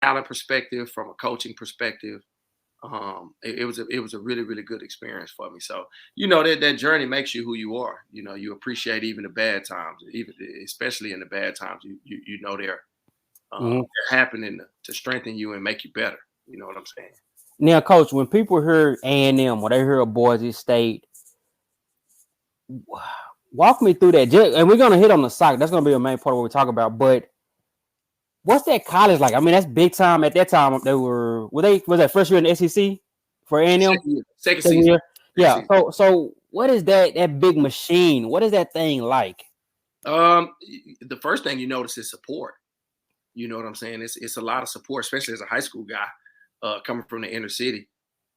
talent perspective, from a coaching perspective. It was a really really good experience for me. So that journey makes you who you are. You appreciate even the bad times, even especially in the bad times. They're happening to strengthen you and make you better. You know what I'm saying? Now, Coach, when people hear A&M or they hear of Boise State, walk me through that. And we're gonna hit on the sock. That's gonna be a main part of what we talk about. But what's that college like? I mean, that's big time. At that time, they was that first year in the SEC for A&M? Second Second season. year. Second Yeah. season. So what is that big machine? What is that thing like? The first thing you notice is support. You know what I'm saying? It's a lot of support, especially as a high school guy coming from the inner city.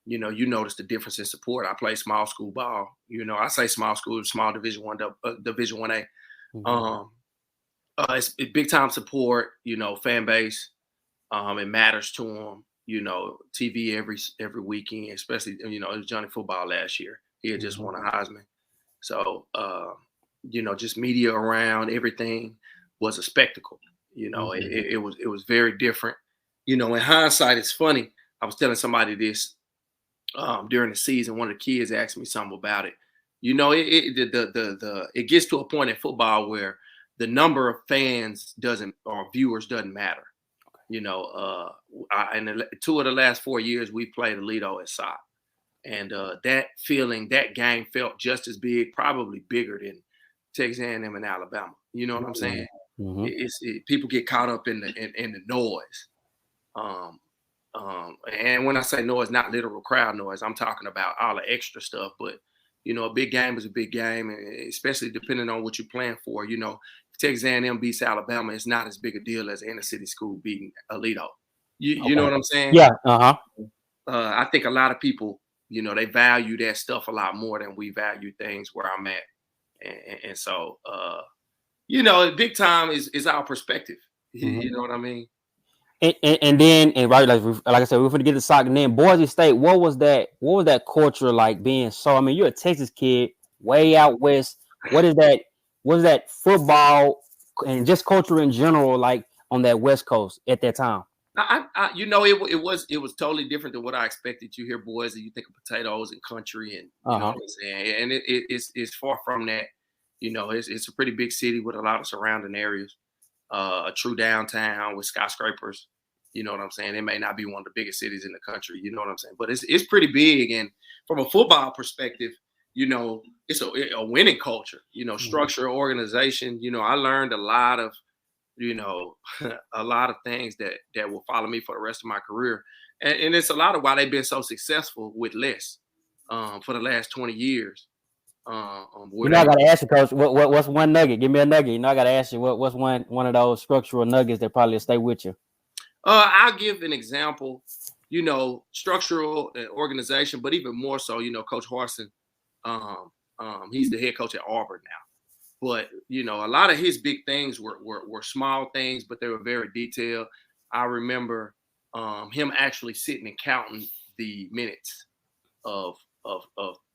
You notice the difference in support. I play small school ball. I say small school, small Division 1A. Mhm. It's big time support. Fan base. It matters to them. TV every weekend, especially it was Johnny Football last year. He had just won a Heisman. So just media around everything was a spectacle. It was very different. In hindsight, it's funny. I was telling somebody this during the season. One of the kids asked me something about it. It gets to a point in football where the number of fans doesn't or viewers doesn't matter. In the 2 of the last 4 years we played Alito at SOC, and that game felt just as big, probably bigger than Texas A&M and Alabama. You know what I'm saying? Mm-hmm. People get caught up in the noise. And when I say noise, not literal crowd noise, I'm talking about all the extra stuff. But a big game is a big game, and especially depending on what you're playing for. If Texas A&M beats Alabama, it's not as big a deal as inner city school beating Alito. You know what I'm saying? Yeah. Uh-huh. I think a lot of people, they value that stuff a lot more than we value things where I'm at, and so big time is our perspective. Mm-hmm. You know what I mean? And then right, like I said, we're going to get the sock. And then Boise State, what was that culture like being? So I mean, you're a Texas kid, way out west. What is that? What is that football and just culture in general like on that West Coast at that time? It was totally different than what I expected. You hear boys, and you think of potatoes and country, and you know what I'm saying. And it's far from that. It's a pretty big city with a lot of surrounding areas. A true downtown with skyscrapers. You know what I'm saying? It may not be one of the biggest cities in the country. You know what I'm saying? But it's pretty big. And from a football perspective, it's a winning culture. Structure, organization. I learned a lot of a lot of things that will follow me for the rest of my career, and it's a lot of why they've been so successful with less for the last 20 years. I got to ask you, Coach. What's one nugget? Give me a nugget. I got to ask you what's one of those structural nuggets that probably stay with you. I'll give an example. Structural organization, but even more so, Coach Harsin. He's the head coach at Auburn now. But a lot of his big things were small things, but they were very detailed. I remember him actually sitting and counting the minutes of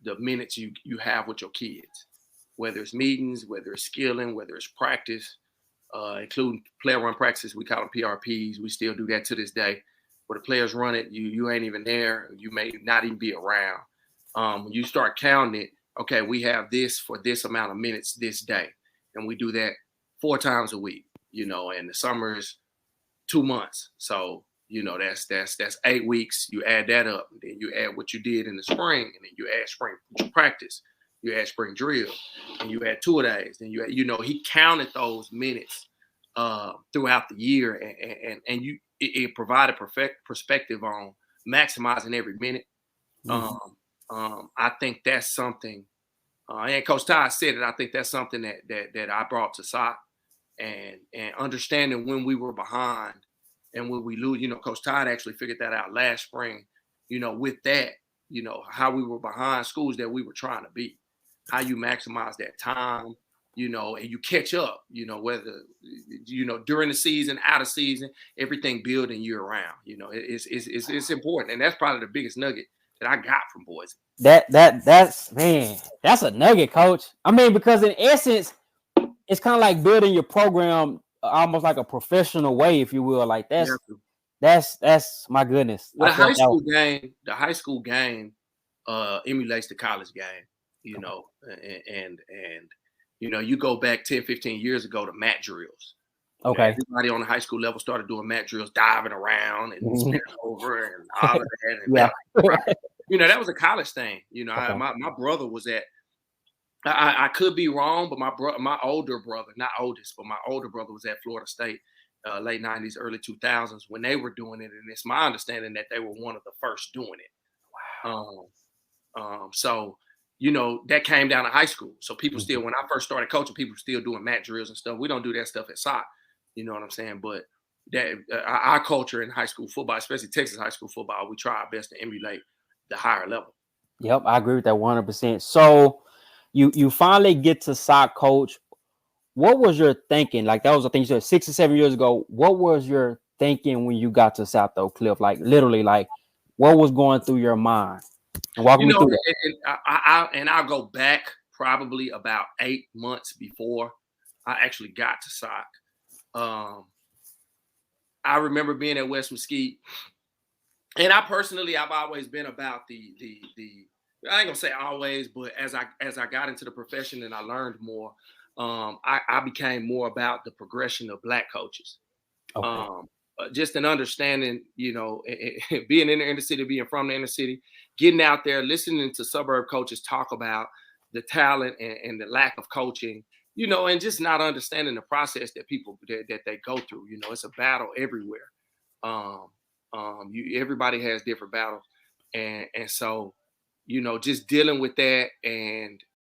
the minutes you have with your kids, whether it's meetings, whether it's skilling, whether it's practice, including player run practices. We call them PRPs. We still do that to this day. Where the players run it, you ain't even there. You may not even be around. When you start counting it, okay, we have this for this amount of minutes this day. And we do that 4 times a week, and the summer is 2 months. So, that's 8 weeks. You add that up, and then you add what you did in the spring, and then you add spring practice, you add spring drill, and you add 2 days. Then he counted those minutes throughout the year, and it provided perfect perspective on maximizing every minute. I think that's something, and Coach Todd said it. I think that's something that I brought to SOC, and understanding when we were behind and when we lose. Coach Todd actually figured that out last spring. With that, how we were behind schools that we were trying to beat, how you maximize that time, and you catch up. Whether during the season, out of season, everything building year round. It's important, and that's probably the biggest nugget that I got from Boise. That's man, that's a nugget, Coach. I mean, because in essence, it's kind of like building your program almost like a professional way, if you will. Like That's my goodness. Well, I felt that was the high school game emulates the college game, okay. and you go back 10, 15 years ago to mat drills. Okay. Everybody on the high school level started doing mat drills, diving around and Mhm. spinning over and all of that. And Yeah. man, that was a college thing. Okay. My brother was at. I could be wrong, but my older brother, not oldest, but my older brother was at Florida State, late '90s, early 2000s when they were doing it, and it's my understanding that they were one of the first doing it. Um, so that came down to high school. So people Mhm. still, when I first started coaching, people were still doing mat drills and stuff. We don't do that stuff at SOC. You know what I'm saying? But that our culture in high school football, especially Texas high school football, we try our best to emulate the higher level. Yep, I agree with that 100%. So you finally get to sock coach. What was your thinking? Like that was I think you said 6 or 7 years ago. What was your thinking when you got to South Oak Cliff? Like literally, like what was going through your mind? And walk You me know, through that. I'll go back probably about 8 months before I actually got to SOC. Um, I remember being at West Mesquite, and I've always been about the. I ain't gonna say always, but as I got into the profession and I learned more, I became more about the progression of Black coaches. Okay. Just an understanding, being in the inner city, being from the inner city, getting out there, listening to suburb coaches talk about the talent and the lack of coaching, and just not understanding the process that people that they go through. It's a battle everywhere. Um, everybody has different battles, and so just dealing with that and